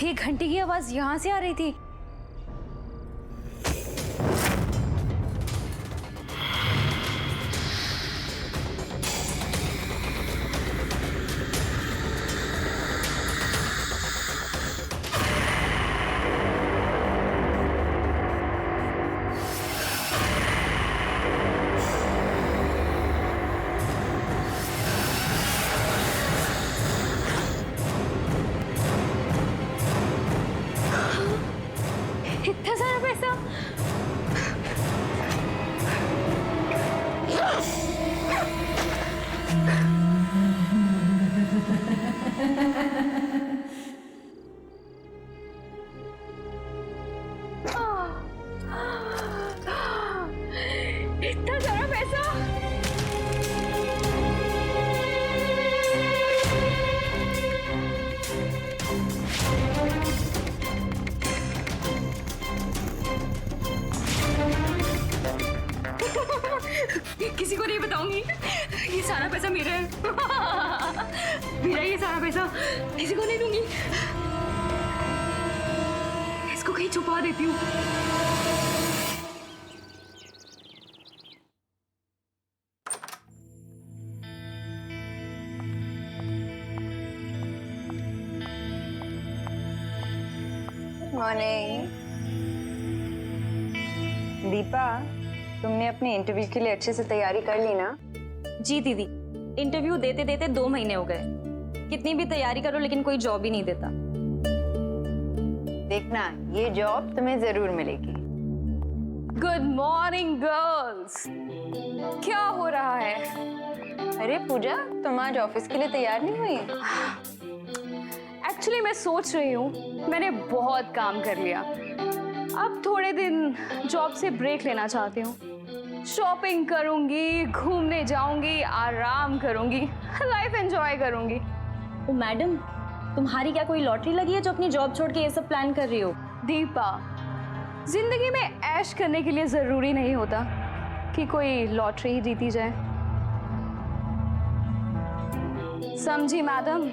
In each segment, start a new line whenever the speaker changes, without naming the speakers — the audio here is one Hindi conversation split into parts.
ये घंटी की आवाज यहाँ से आ रही थी। इतना सारा पैसा। इतना सारा पैसा। किसी को नहीं बताऊंगी, ये सारा पैसा मेरा है। मेरा ये सारा पैसा किसी को नहीं दूंगी, इसको कहीं छुपा देती हूँ।
मॉर्निंग। दीपा, तुमने अपने इंटरव्यू के लिए अच्छे से तैयारी कर ली ना?
जी दीदी, इंटरव्यू देते देते 2 महीने हो गए। कितनी भी तैयारी करो लेकिन कोई जॉब ही नहीं देता।
देखना, ये जॉब तुम्हें जरूर मिलेगी।
गुड मॉर्निंग गर्ल्स, क्या हो रहा है?
अरे पूजा, तुम आज ऑफिस के लिए तैयार नहीं हुई?
एक्चुअली मैं सोच रही हूँ, मैंने बहुत काम कर लिया, अब थोड़े दिन जॉब से ब्रेक लेना चाहती हूँ। शॉपिंग करूंगी, घूमने जाऊंगी, आराम करूंगी, लाइफ एंजॉय करूंगी।
ओ मैडम, तुम्हारी क्या कोई लॉटरी लगी है जो अपनी जॉब छोड़ के ये सब प्लान कर रही हो?
दीपा, जिंदगी में ऐश करने के लिए जरूरी नहीं होता कि कोई लॉटरी ही जीती जाए, समझी मैडम?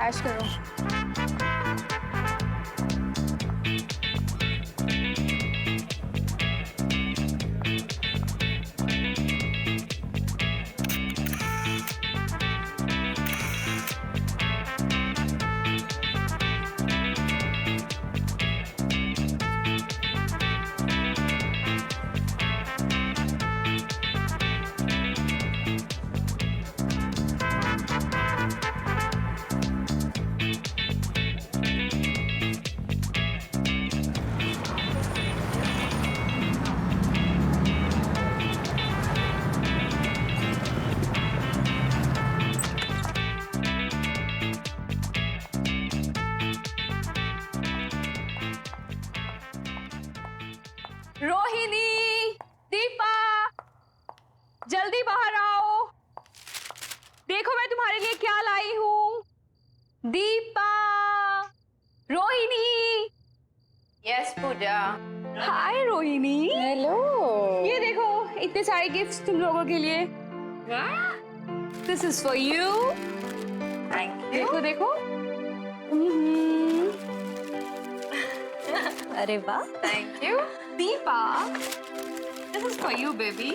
ऐश करो। रोहिणी, दीपा, जल्दी बाहर आओ, देखो मैं तुम्हारे लिए क्या लाई हूँ। Deepa, Rohini.
Yes Pooja.
Hi Rohini.
Hello.
ये देखो, इतने सारे गिफ्ट्स तुम लोगों के लिए। This is for you.
Thank you.
देखो देखो।
अरे वाह,
thank you.
Deepa, this is for you baby.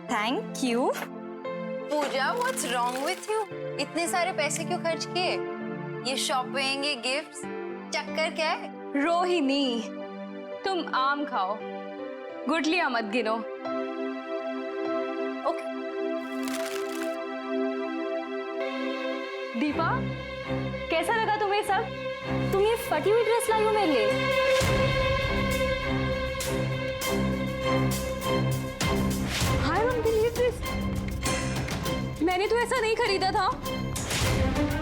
Thank you.
Pooja, what's wrong with you? इतने सारे पैसे क्यों खर्च किए? ये शॉपिंग, ये गिफ्ट्स, चक्कर क्या है?
रोहिणी, तुम आम खाओ, गुठलियां मत गिनो।
ओके।
दीपा, कैसा लगा तुम्हें सब?
तुम ये फटी हुई ड्रेस लाई हो मेरे लिए?
I don't believe this. मैंने तो ऐसा नहीं खरीदा था,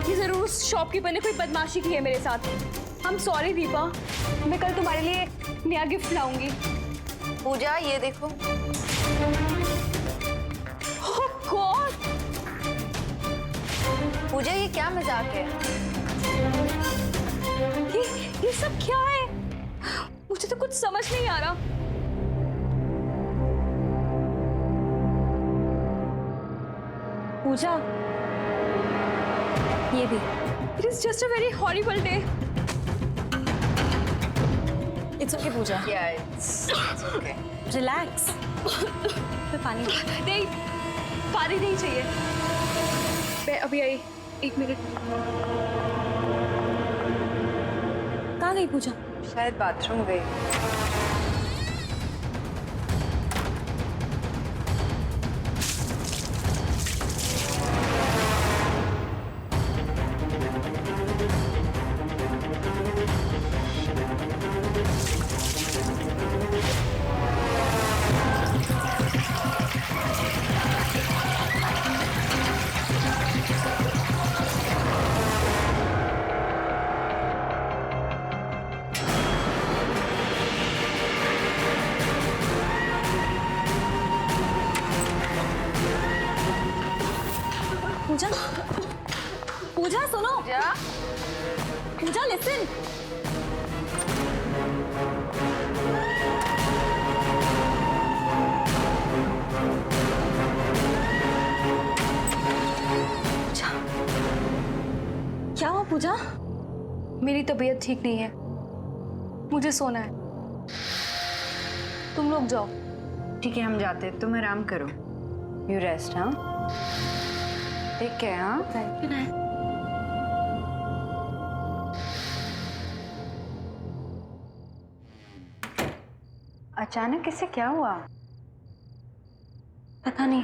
ये जरूर उस शॉपकीपर ने कोई बदमाशी की है मेरे साथ। I'm sorry दीपा, मैं कल तुम्हारे लिए नया गिफ्ट लाऊंगी।
पूजा ये देखो।
Oh God!
पूजा ये क्या मजाक है?
ये सब क्या है? मुझे तो कुछ समझ नहीं आ रहा।
पूजा, ये भी।
It is just a very horrible day.
It's okay Pooja,
Yeah, it's okay.
Relax. फिर पानी।
नहीं, पानी नहीं चाहिए। मैं अभी आई, 1 मिनट।
कहाँ गई पूजा?
शायद बाथरूम गई।
पूजा, पूजा सुनो।
पूजा
पूजा लिसन। क्या हुआ पूजा?
मेरी तबीयत ठीक नहीं है, मुझे सोना है। तुम लोग जाओ।
ठीक है, हम जाते हैं। तुम आराम करो। You rest. हाँ, ठीक है। हाँ, अचानक इसे क्या हुआ?
पता नहीं।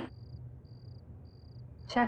चल।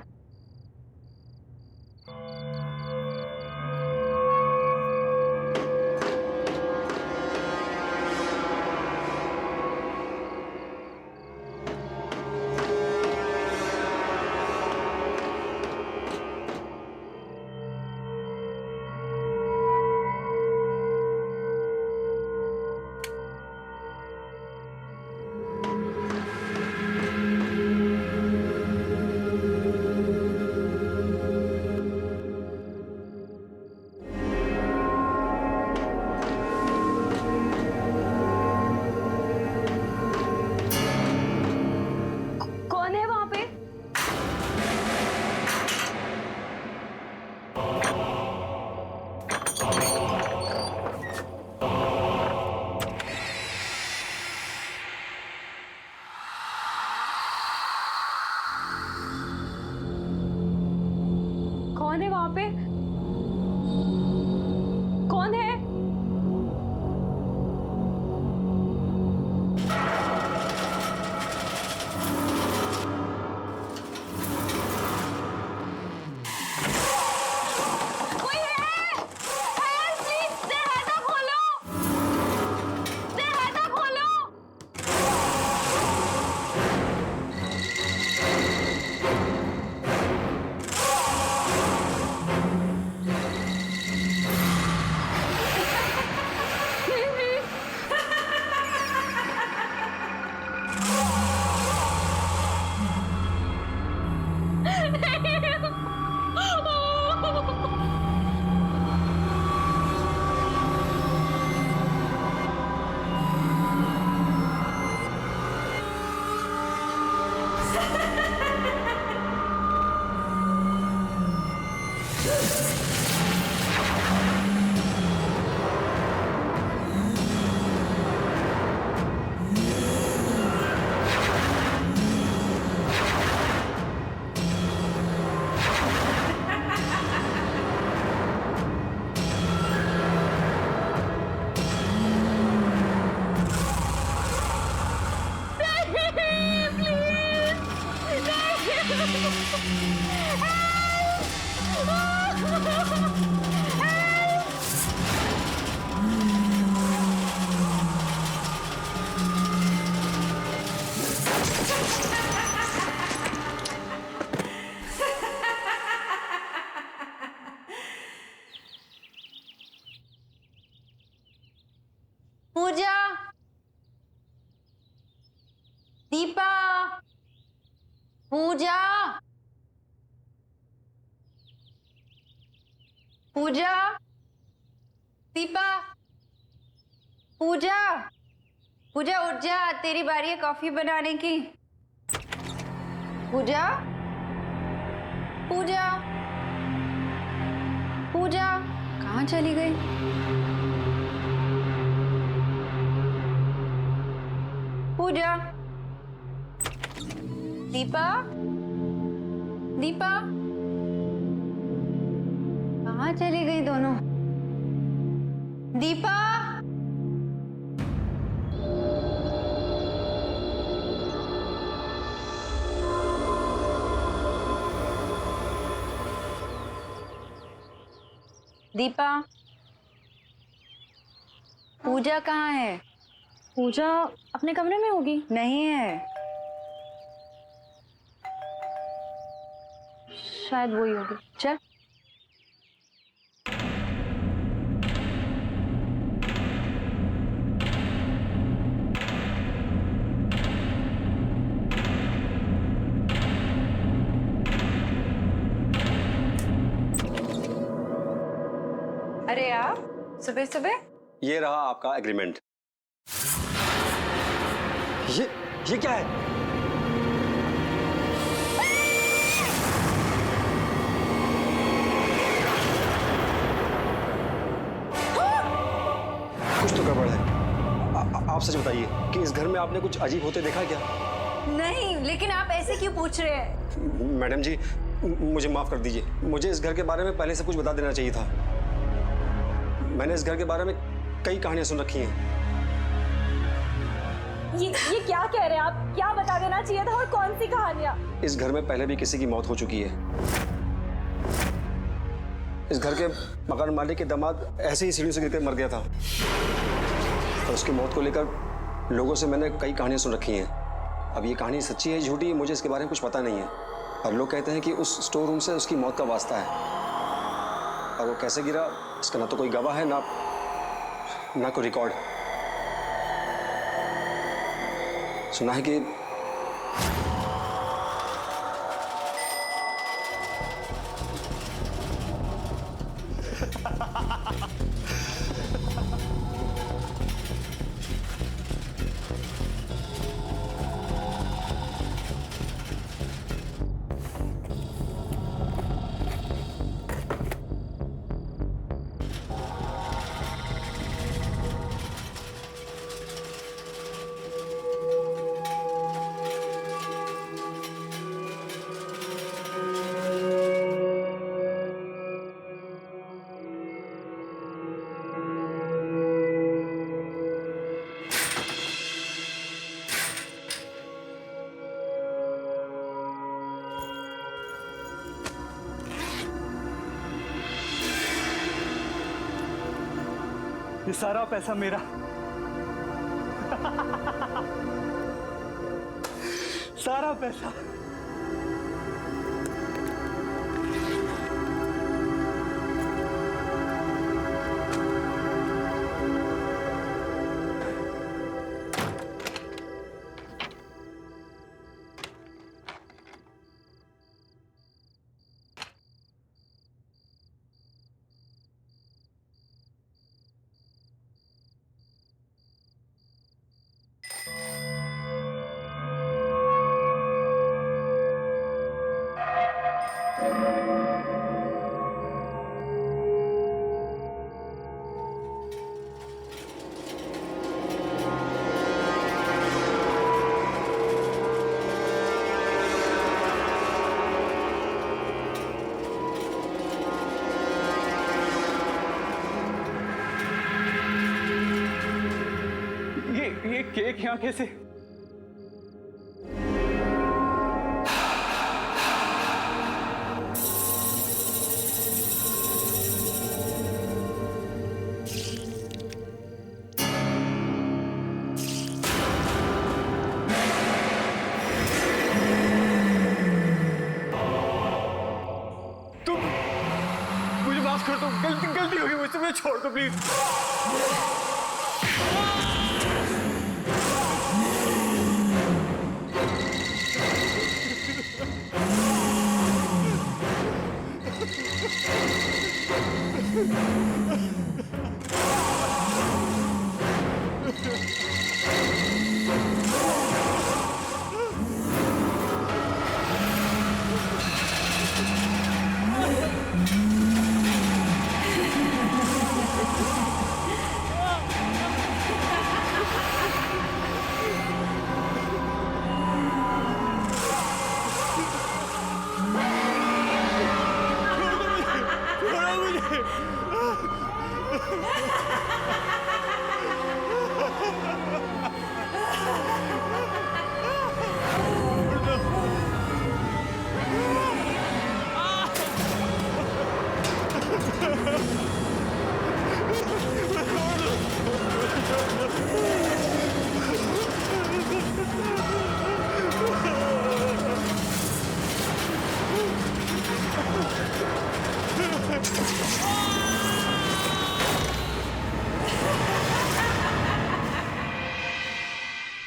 पूजा, दीपा, पूजा, पूजा, दीपा, पूजा, पूजा उठ जा, तेरी बारी है कॉफी बनाने की। पूजा, पूजा, पूजा कहाँ चली गई? पूजा, दीपा, दीपा, कहाँ चली गई दोनों? दीपा, दीपा, पूजा कहाँ है?
पूजा अपने कमरे में होगी।
नहीं है।
शायद वही होगी।
चल। अरे आप सुबह सुबह?
ये रहा आपका एग्रीमेंट। ये क्या है? कुछ तो गड़बड़ है। आप सच बताइए कि इस घर में आपने कुछ अजीब होते देखा क्या?
नहीं, लेकिन आप ऐसे क्यों पूछ रहे हैं?
मैडम जी, मुझे माफ कर दीजिए। मुझे इस घर के बारे में पहले से कुछ बता देना चाहिए था। मैंने इस घर के बारे में कई कहानियां सुन रखी हैं।
ये क्या कह रहे हैं आप? क्या बता देना चाहिए था और कौन सी कहानियां?
इस घर में पहले भी किसी की मौत हो चुकी है। इस घर के मकान मालिक के दामाद ऐसे ही सीढ़ी से गिरकर मर गया था और उसकी मौत को लेकर लोगों से मैंने कई कहानियां सुन रखी हैं। अब ये कहानी सच्ची है झूठी, मुझे इसके बारे में कुछ पता नहीं है। और लोग कहते हैं कि उस स्टोर रूम से उसकी मौत का वास्ता है और वो कैसे गिरा इसका ना तो कोई गवाह है ना कोई रिकॉर्ड। सुना है कि
ये सारा पैसा मेरा। सारा पैसा। ये केक यहाँ कैसे? तुम मुझे माफ कर दो, गलती हो गई मुझसे, मुझे छोड़ दो प्लीज।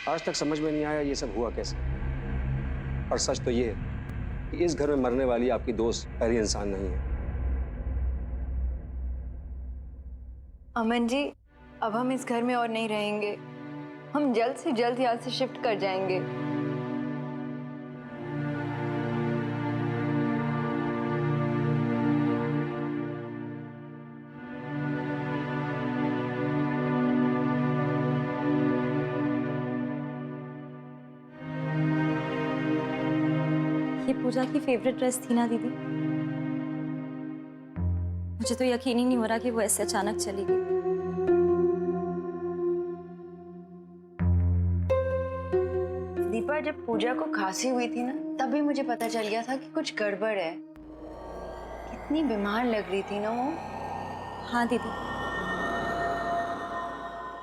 आज तक समझ में नहीं आया ये सब हुआ कैसे। और सच तो ये है कि इस घर में मरने वाली आपकी दोस्त पहली इंसान नहीं है।
अमन जी, अब हम इस घर में और नहीं रहेंगे। हम जल्द से जल्द यहाँ से शिफ्ट कर जाएंगे।
ये पूजा की फेवरेट ड्रेस थी ना दीदी? मुझे तो यकीन ही नहीं हो रहा कि वो ऐसे अचानक चली गई।
दीपा, जब पूजा को खांसी हुई थी ना, तभी मुझे पता चल गया था कि कुछ गड़बड़ है। कितनी बीमार लग रही थी ना वो।
हाँ दीदी,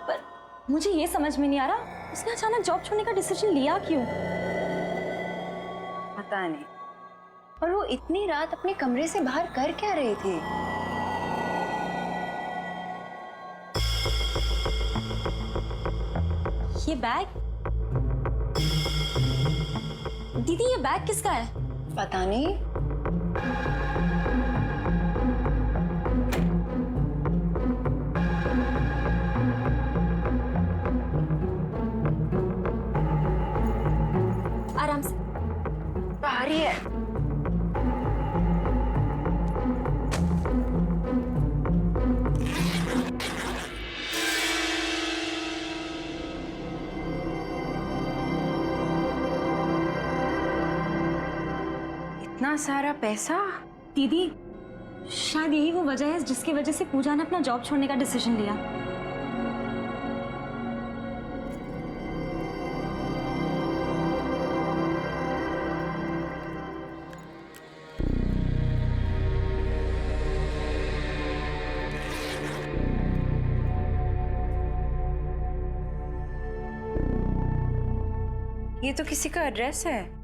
पर मुझे ये समझ में नहीं आ रहा उसने अचानक जॉब छोड़ने का डिसीजन लिया क्यों?
पता नहीं। और वो इतनी रात अपने कमरे से बाहर कर क्या रही थी?
ये बैग? दीदी ये बैग किसका है?
पता नहीं।
आराम से।
भारी है। इतना सारा पैसा?
दीदी शायद यही वो वजह है जिसकी वजह से पूजा ने अपना जॉब छोड़ने का डिसीजन लिया।
ये तो किसी का एड्रेस है।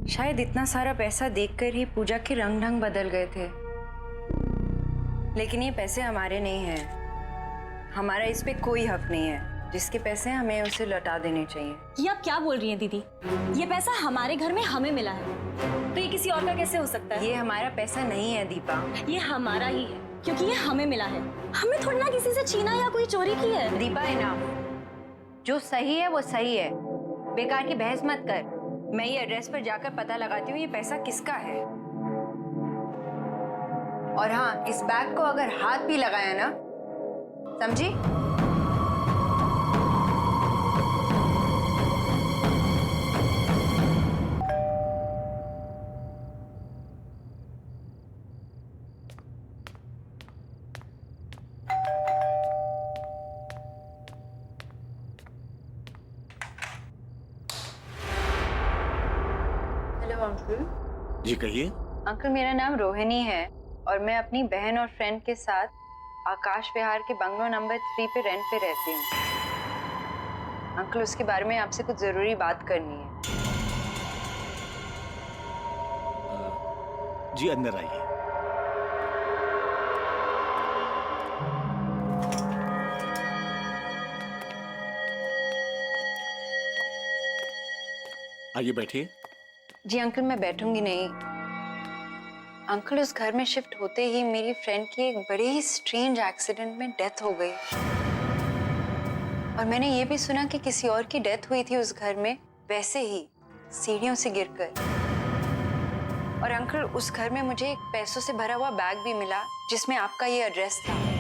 शायद इतना सारा पैसा देखकर ही पूजा के रंग ढंग बदल गए थे। लेकिन ये पैसे हमारे नहीं हैं। हमारा इस पे कोई हक नहीं है। जिसके पैसे हैं हमें उसे लौटा देने चाहिए।
ये आप क्या बोल रही हैं दीदी? ये पैसा हमारे घर में हमें मिला है, तो ये किसी और का कैसे हो सकता है?
ये हमारा पैसा नहीं है दीपा।
ये हमारा ही है क्योंकि ये हमें मिला है। हमने थोड़ी ना किसी से छीना या कोई चोरी की है।
दीपा इनाम, जो सही है वो सही है। बेकार की बहस मत कर। मैं ये एड्रेस पर जाकर पता लगाती हूँ ये पैसा किसका है। और हाँ, इस बैग को अगर हाथ भी लगाया ना, समझी? Hello uncle.
जी कहिए।
अंकल, मेरा नाम रोहिणी है और मैं अपनी बहन और फ्रेंड के साथ आकाश विहार के बंगलो नंबर 3 पे रेंट पे रहती हूँ। अंकल, उसके बारे में आपसे कुछ जरूरी बात करनी है।
जी अंदर आइए। आइए बैठिए।
जी अंकल, मैं बैठूंगी नहीं। अंकल, उस घर में शिफ्ट होते ही मेरी फ्रेंड की एक बड़े ही स्ट्रेंज एक्सीडेंट में डेथ हो गई। और मैंने ये भी सुना कि किसी और की डेथ हुई थी उस घर में, वैसे ही सीढ़ियों से गिरकर। और अंकल, उस घर में मुझे एक पैसों से भरा हुआ बैग भी मिला जिसमें आपका ये एड्रेस था।